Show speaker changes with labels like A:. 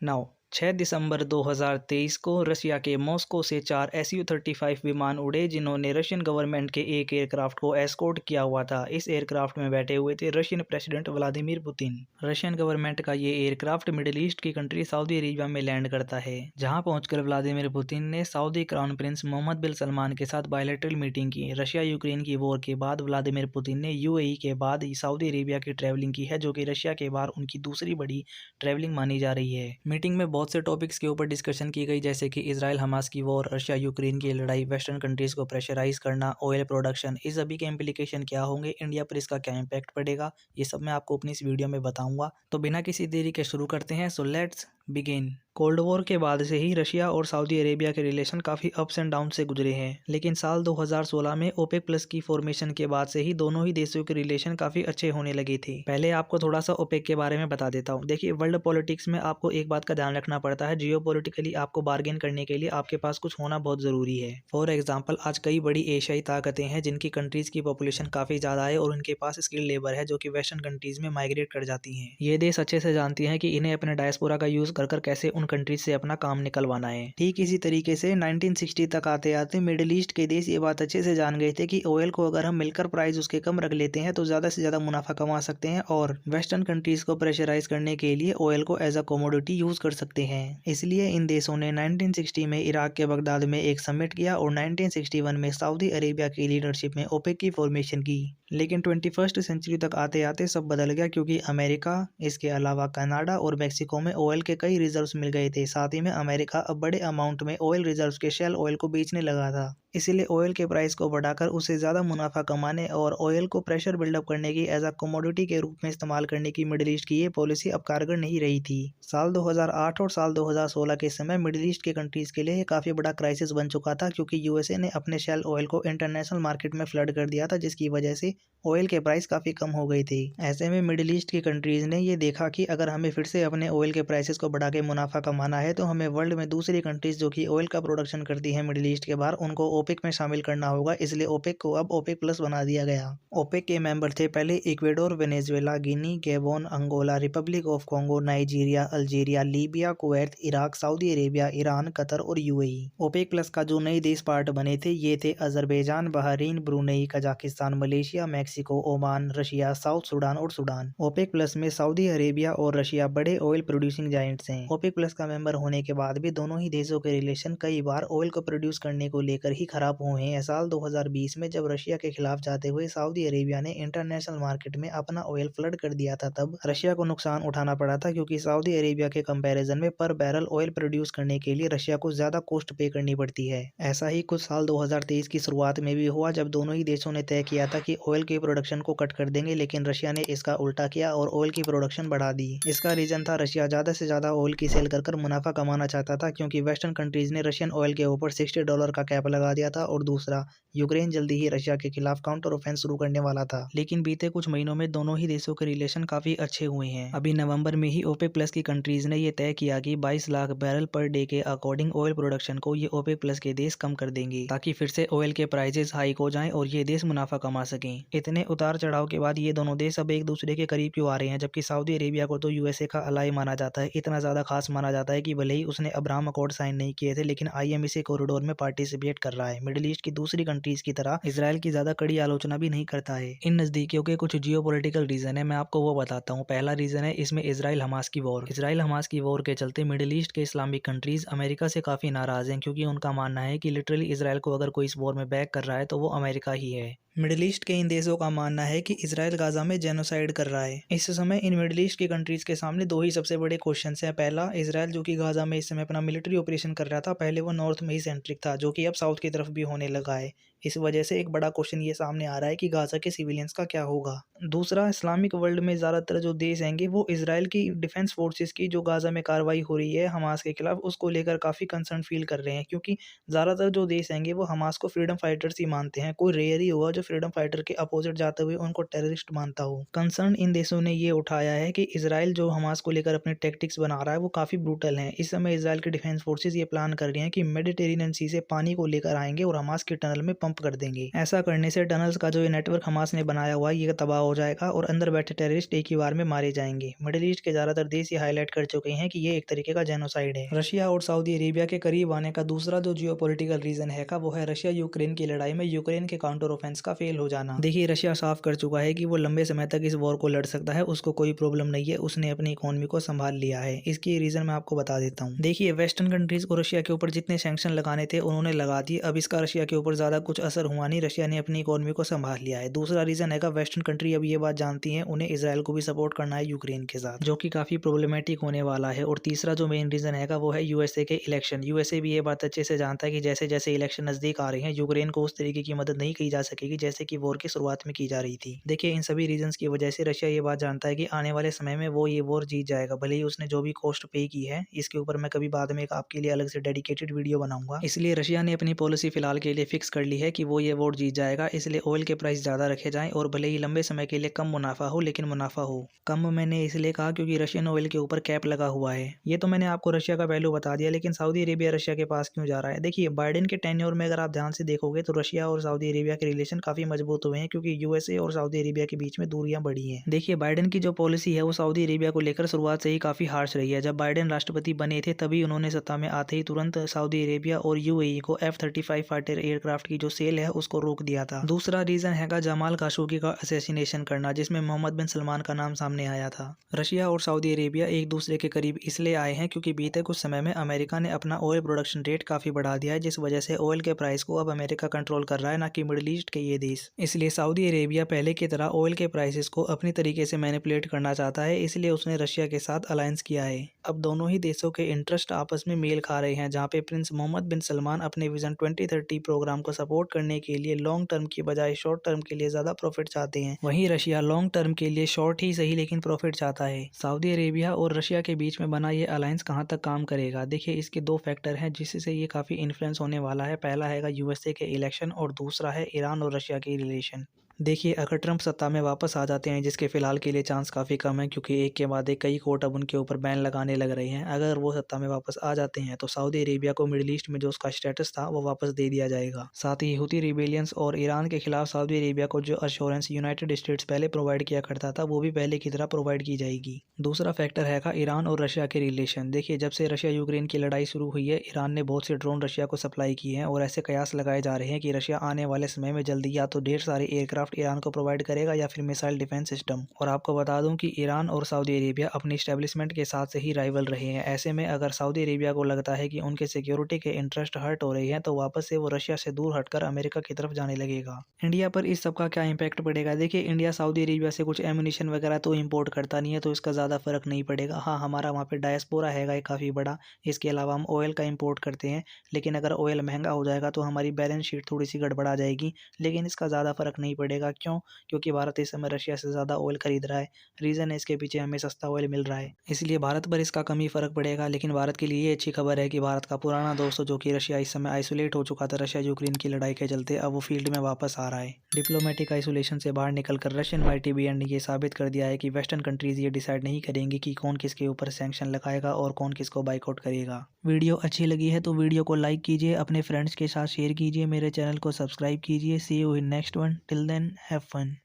A: 9 6 दिसंबर 2023 को रशिया के मॉस्को से 4 Su-35 विमान उड़े जिन्होंने रशियन गवर्नमेंट के एक एयरक्राफ्ट को एस्कॉर्ट किया हुआ था। इस एयरक्राफ्ट में बैठे हुए थे Russian president Vladimir Putin. Russian government का ये एयरक्राफ्ट मिडिल ईस्ट की कंट्री सऊदी अरेबिया में लैंड करता है, जहां पहुंचकर व्लादिमीर पुतिन ने सऊदी क्राउन प्रिंस मोहम्मद बिन सलमान के साथ बायलैटरल मीटिंग की। रशिया यूक्रेन की वॉर के बाद व्लादिमीर पुतिन ने यूएई के बाद सऊदी अरेबिया की ट्रैवलिंग की है, जो कि रशिया के बाहर उनकी दूसरी बड़ी ट्रैवलिंग मानी जा रही है। मीटिंग में बहुत से टॉपिक्स के ऊपर डिस्कशन की गई, जैसे कि इजराइल हमास की वॉर, रशिया यूक्रेन की लड़ाई, वेस्टर्न कंट्रीज को प्रेशराइज करना, ऑयल प्रोडक्शन, इस सभी के इम्प्लीकेशन क्या होंगे, इंडिया पर इसका क्या इम्पैक्ट पड़ेगा, ये सब मैं आपको अपनी इस वीडियो में बताऊंगा। तो बिना किसी देरी के शुरू करते हैं। So let's begin. Cold war के बाद से ही रशिया और सऊदी अरेबिया के रिलेशन काफ़ी अप्स एंड डाउन से गुजरे हैं, लेकिन साल 2016 में ओपेक प्लस की फॉर्मेशन के बाद से ही दोनों ही देशों के रिलेशन काफ़ी अच्छे होने लगे थे। पहले आपको थोड़ा सा ओपेक के बारे में बता देता हूँ। देखिए, वर्ल्ड पॉलिटिक्स में आपको एक बात का ध्यान रखना पड़ता है, जियोपॉलिटिकली आपको बार्गेन करने के लिए आपके पास कुछ होना बहुत ज़रूरी है। फॉर एग्जाम्पल, आज कई बड़ी एशियाई ताकतें हैं जिनकी कंट्रीज की पॉपुलेशन काफ़ी ज़्यादा है और उनके पास स्किल्ड लेबर है जो कि वेस्टर्न कंट्रीज में माइग्रेट कर जाती हैं। ये देश अच्छे से जानती हैं कि इन्हें अपने डायस्पोरा का यूज़ कर कैसे उन कंट्रीज से अपना काम निकलवाना है। ठीक इसी तरीके से 1960 तक आते आते मिडिल ईस्ट के देश ये बात अच्छे से जान गए थे कि ऑयल को अगर हम मिलकर प्राइस उसके कम रख लेते हैं तो ज़्यादा से ज़्यादा मुनाफा कमा सकते हैं और वेस्टर्न कंट्रीज को प्रेशराइज करने के लिए ऑयल को एज अ कमोडिटी यूज कर सकते हैं। इसलिए इन देशों ने 1960 में इराक के बगदाद में एक समिट किया और 1961 में सऊदी अरेबिया की लीडरशिप में ओपेक की फॉर्मेशन की। लेकिन 21st सेंचुरी तक आते आते सब बदल गया, क्योंकि अमेरिका, इसके अलावा कनाडा और मेक्सिको में ऑयल के कई रिजर्व्स मिल गए थे। साथ ही में अमेरिका अब बड़े अमाउंट में ऑयल रिजर्व्स के शेल ऑयल को बेचने लगा था। इसीलिए ऑयल के प्राइस को बढ़ाकर उससे ज़्यादा मुनाफा कमाने और ऑयल को प्रेशर बिल्डअप करने की एज अ कमोडिटी के रूप में इस्तेमाल करने की मिडिल ईस्ट की ये पॉलिसी अब कारगर नहीं रही थी। साल 2008 और साल 2016 के समय मिडिल ईस्ट के कंट्रीज़ के लिए ये काफ़ी बड़ा क्राइसिस बन चुका था, क्योंकि यूएसए ने अपने शेल ऑयल को इंटरनेशनल मार्केट में फ्लड कर दिया था, जिसकी वजह से ऑयल के प्राइस काफ़ी कम हो गए थे। ऐसे में मिडिल ईस्ट की कंट्रीज़ ने ये देखा कि अगर हमें फिर से अपने ऑयल के प्राइसेस को बढ़ा के मुनाफा कमाना है तो हमें वर्ल्ड में दूसरी कंट्रीज़ जो कि ऑयल का प्रोडक्शन करती है मिडिल ईस्ट के बाहर, उनको ओपेक में शामिल करना होगा। इसलिए ओपेक को अब ओपेक प्लस बना दिया गया। ओपेक के मेंबर थे पहले Ecuador, Venezuela, Guinea, Gabon, Angola, Republic of Congo, Nigeria, Algeria, Libya, Kuwait, Iraq, Saudi Arabia, Iran, Qatar और यूएई। ओपेक प्लस का जो नए देश पार्ट बने थे ये थे Azerbaijan, Bahrain, Brunei, Kazakhstan, Malaysia, Mexico, Oman, Russia, South Sudan और सूडान। ओपेक प्लस में सऊदी अरेबिया और रशिया बड़े ऑयल प्रोड्यूसिंग जायंट्स हैं। ओपेक प्लस का मेंबर होने के बाद भी दोनों ही देशों के रिलेशन कई बार ऑयल को प्रोड्यूस करने को लेकर ही खराब हुए हैं। साल 2020 में जब रशिया के खिलाफ जाते हुए सऊदी अरेबिया ने इंटरनेशनल मार्केट में अपना ऑयल फ्लड कर दिया था, तब रशिया को नुकसान उठाना पड़ा था, क्योंकि सऊदी अरेबिया के कंपैरिजन में पर बैरल ऑयल प्रोड्यूस करने के लिए रशिया को ज्यादा कॉस्ट पे करनी पड़ती है। ऐसा ही कुछ साल 2023 की शुरुआत में भी हुआ, जब दोनों ही देशों ने तय किया था कि ऑयल के प्रोडक्शन को कट कर देंगे, लेकिन रशिया ने इसका उल्टा किया और ऑयल की प्रोडक्शन बढ़ा दी। इसका रीजन था रशिया ज्यादा से ज्यादा ऑयल की सेल कर मुनाफा कमाना चाहता था, क्योंकि वेस्टर्न कंट्रीज ने रशियन ऑयल के ऊपर $60 का कैप लगा दिया था और दूसरा, यूक्रेन जल्दी ही रशिया के खिलाफ काउंटर ऑफेंस शुरू करने वाला था। लेकिन बीते कुछ महीनों में दोनों ही देशों के रिलेशन काफी अच्छे हुए हैं। अभी नवंबर में ही ओपेक प्लस की कंट्रीज ने यह तय किया कि 22 लाख बैरल पर डे के अकॉर्डिंग ऑयल प्रोडक्शन को ये ओपेक प्लस के देश कम कर देंगे, ताकि फिर से ऑयल के प्राइसेस हाइक हो जाएं और ये देश मुनाफा कमा सकें। इतने उतार चढ़ाव के बाद ये दोनों देश अब एक दूसरे के करीब क्यों आ रहे हैं, जबकि सऊदी अरेबिया को तो यूएसए का अलाई माना जाता है। इतना ज्यादा खास माना जाता है कि भले ही उसने अब्राहम अकॉर्ड साइन नहीं किए थे, लेकिन आईएमसी कॉरिडोर में पार्टिसिपेट कर रहा है। मिडिल ईस्ट की दूसरी कंट्रीज की तरह इजराइल की ज्यादा कड़ी आलोचना भी नहीं करता है। इन नजदीकियों के कुछ जियोपॉलिटिकल रीजन है, मैं आपको वो बताता हूँ। पहला रीजन है इसमें इजराइल हमास की वॉर। इजराइल हमास की वॉर के चलते मिडिल ईस्ट के इस्लामिक कंट्रीज अमेरिका से काफी नाराज हैं, क्योंकि उनका मानना है कि लिटरली इजराइल को अगर कोई इस वॉर में बैक कर रहा है तो वो अमेरिका ही है। मिडिल ईस्ट के इन देशों का मानना है कि इजराइल गाजा में जेनोसाइड कर रहा है। इस समय इन मिडिल ईस्ट की कंट्रीज के सामने दो ही सबसे बड़े क्वेश्चन हैं। पहला, इजराइल जो कि गाजा में इस समय अपना मिलिट्री ऑपरेशन कर रहा था, पहले वो नॉर्थ में ही सेंट्रिक था, जो कि अब साउथ की तरफ भी होने लगा है। इस वजह से एक बड़ा क्वेश्चन ये सामने आ रहा है कि गाजा के सिविलियंस का क्या होगा। दूसरा, इस्लामिक वर्ल्ड में ज़्यादातर जो देश हैंगे वो इजराइल की डिफेंस फोर्सेस की जो गाजा में कार्रवाई हो रही है हमास के खिलाफ, उसको लेकर काफ़ी कंसर्न फील कर रहे हैं, क्योंकि ज़्यादातर जो देश हैंगे वो हमास को फ्रीडम फाइटर्स ही मानते हैं। कोई रेयर ही होगा जो फ्रीडम फाइटर के अपोजिट जाते हुए उनको टेररिस्ट मानता हो। कंसर्न इन देशों ने ये उठाया है कि इजराइल जो हमास को लेकर अपने टैक्टिक्स बना रहा है वो काफ़ी ब्रूटल हैं। इस समय इजराइल की डिफेंस फोर्सेस ये प्लान कर रही हैं कि मेडिटेरेनियन सी से पानी को लेकर आएंगे और हमास के टनल में पंप पंप कर देंगे। ऐसा करने से टनल्स का जो ये नेटवर्क हमास ने बनाया हुआ है ये तबाह हो जाएगा और अंदर बैठे टेररिस्ट एक ही बार में मारे जाएंगे। मिडिल ईस्ट के ज्यादातर देश ये हाईलाइट कर चुके हैं कि ये एक तरीके का जेनोसाइड है। रशिया और सऊदी अरेबिया के करीब आने का दूसरा जो जियोपॉलिटिकल रीजन है वो है रशिया यूक्रेन की लड़ाई में यूक्रेन के काउंटर ऑफेंस का फेल हो जाना। देखिए रशिया साफ कर चुका है कि वो लंबे समय तक इस वॉर को लड़ सकता है, उसको कोई प्रॉब्लम नहीं है, उसने अपनी इकोनॉमी को संभाल लिया है। इसकी रीजन मैं आपको बता देता हूँ। देखिए वेस्टर्न कंट्रीज को रशिया के ऊपर जितने सैंक्शन लगाने थे उन्होंने लगा दिए, अब इसका रशिया के ऊपर ज्यादा कुछ असर हुआ नहीं, रशिया ने अपनी इकोनॉमी को संभाल लिया है। दूसरा रीजन है वेस्टर्न कंट्री अब ये बात जानती है उन्हें इसराइल को भी सपोर्ट करना है यूक्रेन के साथ, जो कि काफी प्रॉब्लमेटिक होने वाला है। और तीसरा जो मेन रीजन है वो है यूएसए के इलेक्शन। यूएसए भी ये बात अच्छे से जानता है कि जैसे जैसे इलेक्शन नजदीक आ रहे हैं यूक्रेन को उस तरीके की मदद नहीं की जा सकेगी जैसे कि वॉर की शुरुआत में की जा रही थी। देखिए इन सभी रीजंस की वजह से रशिया ये बात जानता है कि आने वाले समय में वो ये वॉर जीत जाएगा, भले ही उसने जो भी कॉस्ट पे की है। इसके ऊपर मैं कभी बाद में एक आपके लिए अलग से डेडिकेटेड वीडियो बनाऊंगा। इसलिए रशिया ने अपनी पॉलिसी फिलहाल के लिए फिक्स कर ली है कि वो ये वॉर जीत जाएगा, इसलिए ऑयल के प्राइस ज्यादा रखे जाएं और भले ही लंबे समय के लिए कम मुनाफा हो लेकिन मुनाफा हो। कम मैंने इसलिए कहा क्योंकि रशियन ऑयल के ऊपर कैप लगा हुआ है। ये तो मैंने आपको रशिया का पहलू बता दिया, लेकिन सऊदी अरेबिया रशिया के पास क्यों जा रहा है? देखिए बाइडेन के टेन्योर में अगर आप ध्यान से देखोगे तो रशिया और सऊदी अरेबिया के रिलेशन काफी मजबूत हुए हैं क्योंकि यूएसए और सऊदी अरेबिया के बीच में दूरियां बढ़ी हैं। देखिए बाइडेन की जो पॉलिसी है वो सऊदी अरेबिया को लेकर शुरुआत से ही काफी हार्श रही है। जब बाइडेन राष्ट्रपति बने थे तभी उन्होंने सत्ता में आते ही तुरंत सऊदी अरेबिया और यूएई को F-35 फाइटर एयरक्राफ्ट की जो सेल है उसको रोक दिया था। दूसरा रीजन है जमाल खाशोगी का असैसिनेशन करना, जिसमें मोहम्मद बिन सलमान का नाम सामने आया था। रशिया और सऊदी अरेबिया एक दूसरे के करीब इसलिए आए हैं क्योंकि बीते कुछ समय में अमेरिका ने अपना ऑयल प्रोडक्शन रेट काफी बढ़ा दिया है, जिस वजह से ऑयल के प्राइस को अब अमेरिका कंट्रोल कर रहा है, ना कि मिडिल ईस्ट के ये देश। इसलिए सऊदी अरेबिया पहले की तरह ऑयल के प्राइसेस को अपनी तरीके से मैनिपुलेट करना चाहता है, इसलिए उसने रशिया के साथ अलायंस किया है। अब दोनों ही देशों के इंटरेस्ट आपस में मेल खा रहे हैं, जहां पे प्रिंस मोहम्मद बिन सलमान अपने विजन 2030 प्रोग्राम को सपोर्ट करने के लिए लॉन्ग टर्म की बजाय शॉर्ट टर्म के लिए ज्यादा प्रॉफिट चाहते हैं, वहीं रशिया लॉन्ग टर्म के लिए शॉर्ट ही सही लेकिन प्रॉफिट चाहता है। सऊदी अरेबिया और रशिया के बीच में बना ये अलायंस कहां तक काम करेगा? देखिए इसके दो फैक्टर हैं जिससे ये काफी इन्फ्लुएंस होने वाला है। पहला है यूएसए के इलेक्शन और दूसरा है ईरान और रशिया के रिलेशन। देखिए अगर ट्रंप सत्ता में वापस आ जाते हैं, जिसके फिलहाल के लिए चांस काफ़ी कम है क्योंकि एक के बाद एक कई कोर्ट अब उनके ऊपर बैन लगाने लग रहे हैं, अगर वो सत्ता में वापस आ जाते हैं तो सऊदी अरेबिया को मिडिल ईस्ट में जो उसका स्टेटस था वो वापस दे दिया जाएगा। साथ ही हुती रिबेलियंस और ईरान के खिलाफ सऊदी अरेबिया को जो अश्योरेंस यूनाइटेड स्टेट्स पहले प्रोवाइड किया करता था वो भी पहले की तरह प्रोवाइड की जाएगी। दूसरा फैक्टर है ईरान और रशिया के रिलेशन। देखिए जब से रशिया यूक्रेन की लड़ाई शुरू हुई है ईरान ने बहुत से ड्रोन रशिया को सप्लाई किए हैं और ऐसे कयास लगाए जा रहे हैं कि रशिया आने वाले समय में जल्दी या तो ढेर सारे एयरक्राफ्ट ईरान को प्रोवाइड करेगा या फिर मिसाइल डिफेंस सिस्टम। और आपको बता दूं कि ईरान और सऊदी अरेबिया अपनी एस्टेब्लिशमेंट के साथ से ही राइवल रहे हैं। ऐसे में अगर सऊदी अरेबिया को लगता है कि उनके सिक्योरिटी के इंटरेस्ट हर्ट हो रहे हैं तो वापस से वो रशिया से दूर हटकर अमेरिका की तरफ जाने लगेगा। इंडिया पर इस सब का क्या इम्पैक्ट पड़ेगा? देखिए इंडिया सऊदी अरेबिया से कुछ एम्यूनिशन वगैरह तो इम्पोर्ट करता नहीं है, तो इसका ज़्यादा फर्क नहीं पड़ेगा। हाँ हमारा वहाँ पे डायस्पोरा है काफ़ी बड़ा, इसके अलावा हम ऑयल का इम्पोर्ट करते हैं, लेकिन अगर ऑयल महंगा हो जाएगा तो हमारी बैलेंस शीट थोड़ी सी गड़बड़ा जाएगी, लेकिन इसका ज़्यादा फर्क नहीं पड़ेगा। क्यों? क्योंकि भारत इस समय रशिया से ज़्यादा ऑयल खरीद रहा है। रीज़न है इसके पीछे हमें सस्ता ऑयल मिल रहा है, इसलिए भारत पर इसका कम ही फर्क पड़ेगा। लेकिन भारत के लिए ये अच्छी खबर है कि भारत का पुराना दोस्त जो कि रशिया इस समय आइसोलेट हो चुका था रशिया यूक्रेन की लड़ाई के चलते, अब वो फील्ड में वापस आ रहा है। डिप्लोमेटिक आइसोलेशन से बाहर निकलकर रशियन YTBN ने ये साबित कर दिया है कि वेस्टर्न कंट्रीज ये डिसाइड नहीं करेंगे कि कौन किसके ऊपर सैंक्शन लगाएगा और कौन किसको बाइकआउट करेगा। वीडियो अच्छी लगी है तो वीडियो को लाइक कीजिए, अपने फ्रेंड्स के साथ शेयर कीजिए, मेरे चैनल को सब्सक्राइब कीजिए। See you in next one, till then have fun.